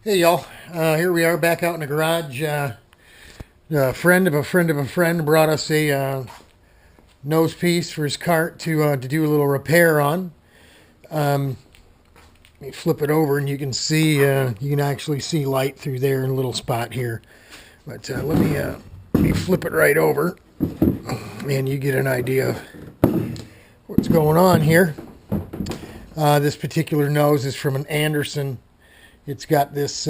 Hey y'all, here we are back out in the garage. A friend of a friend of a friend brought us a nose piece for his cart to do a little repair on. Let me flip it over and you can see, you can actually see light through there in a little spot here. But let me flip it right over and you get an idea of what's going on here. This particular nose is from an Anderson. It's got this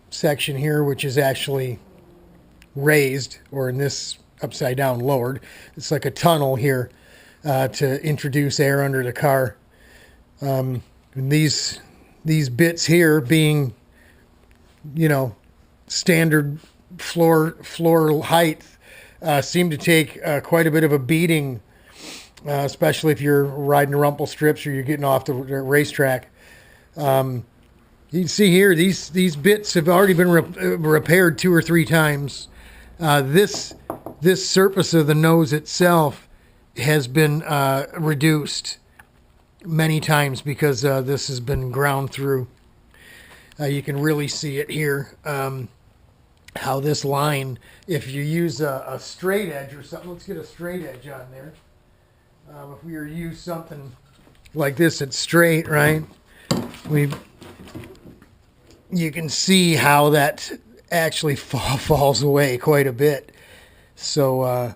section here, which is actually raised, or in this upside down lowered. It's like a tunnel here to introduce air under the car. And these bits here being, standard floor height, seem to take quite a bit of a beating, especially if you're riding rumple strips or you're getting off the racetrack. You can see here, these bits have already been repaired 2 or 3 times. This surface of the nose itself has been reduced many times because this has been ground through. You can really see it here, how this line, if you use a straight edge or something, let's get a straight edge on there. If we were to use something like this, it's straight, right? You can see how that actually falls away quite a bit. So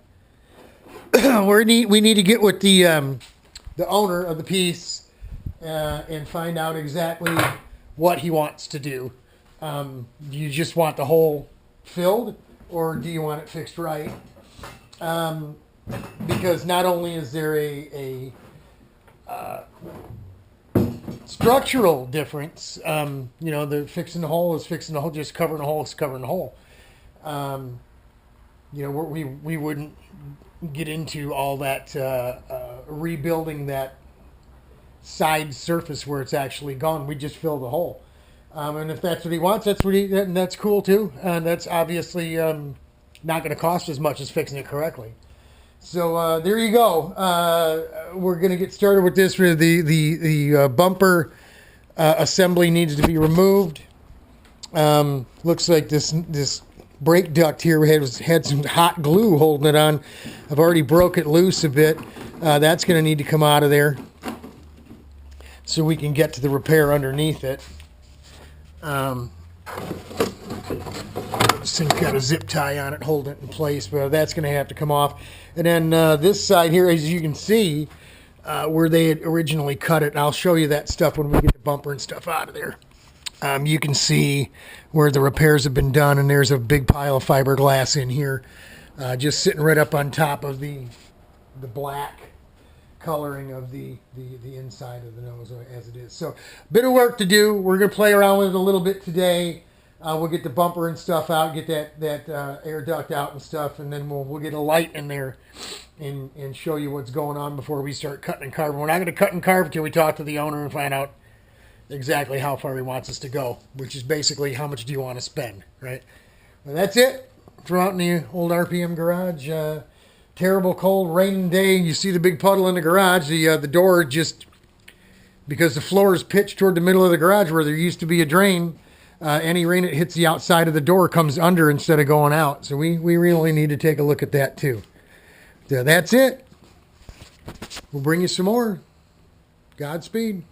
we need to get with the owner of the piece and find out exactly what he wants to do. Do you just want the hole filled, or do you want it fixed right? Because not only is there a structural difference, the fixing the hole is fixing the hole, just covering the hole is covering the hole. We wouldn't get into all that rebuilding that side surface where it's actually gone. We just fill the hole, and if that's what he wants, that's cool too. And that's obviously not going to cost as much as fixing it correctly. So there you go. We're going to get started with this. The bumper assembly needs to be removed. Looks like this brake duct here had some hot glue holding it on. I've already broke it loose a bit. That's going to need to come out of there so we can get to the repair underneath it. This thing's got a zip tie on it holding it in place, but that's going to have to come off. And then this side here, as you can see, where they had originally cut it, and I'll show you that stuff when we get the bumper and stuff out of there. You can see where the repairs have been done, and there's a big pile of fiberglass in here, just sitting right up on top of the black coloring of the inside of the nose as it is. So a bit of work to do. We're going to play around with it a little bit today. We'll get the bumper and stuff out, get that air duct out and stuff, and then we'll get a light in there and show you what's going on before we start cutting and carving. We're not going to cut and carve until we talk to the owner and find out exactly how far he wants us to go, which is basically how much do you want to spend, right? Well, that's it. Throw out in the old RPM garage. Terrible cold raining day. You see the big puddle in the garage. The door just, because the floor is pitched toward the middle of the garage where there used to be a drain, any rain that hits the outside of the door comes under instead of going out. So we really need to take a look at that too. So that's it. We'll bring you some more. Godspeed.